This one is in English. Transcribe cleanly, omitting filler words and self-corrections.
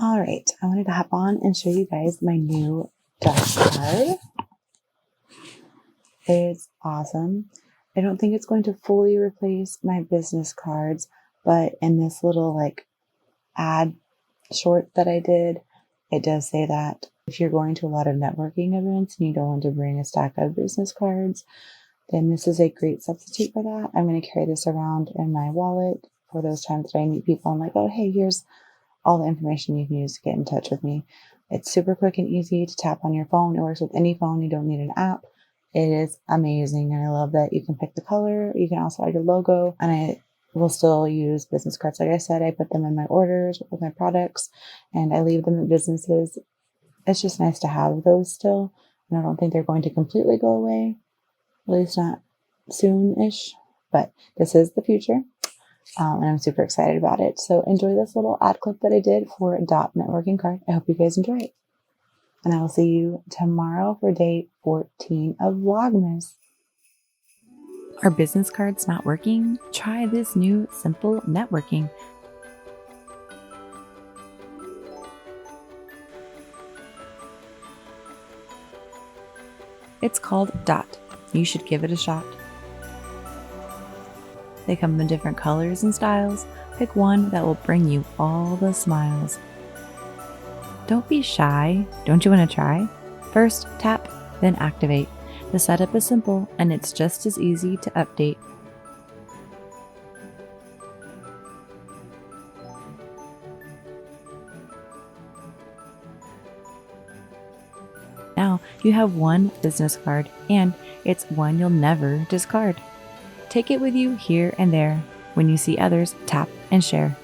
All right, I wanted to hop on and show you guys my new dust card. It's awesome. I don't think it's going to fully replace my business cards, but in this little like ad short that I did, it does say that if you're going to a lot of networking events and you don't want to bring a stack of business cards, then this is a great substitute for that. I'm going to carry this around in my wallet for those times that I meet people. I'm like, oh, hey, here's all the information you can use to get in touch with me. It's super quick and easy to tap on your phone. It works with any phone. You don't need an app. It is amazing. And I love that you can pick the color. You can also add your logo. And I will still use business cards. Like I said, I put them in my orders with my products and I leave them at businesses. It's just nice to have those still. And I don't think they're going to completely go away. At least not soon-ish. But this is the future. And I'm super excited about it. So enjoy this little ad clip that I did for a Dot networking card. I hope you guys enjoy it. And I will see you tomorrow for day 14 of Vlogmas. Are business cards not working? Try this new simple networking. It's called Dot. You should give it a shot. They come in different colors and styles. Pick one that will bring you all the smiles. Don't be shy. Don't you want to try? First, tap, then activate. The setup is simple and it's just as easy to update. Now you have one business card and it's one you'll never discard. Take it with you here and there. When you see others, tap and share.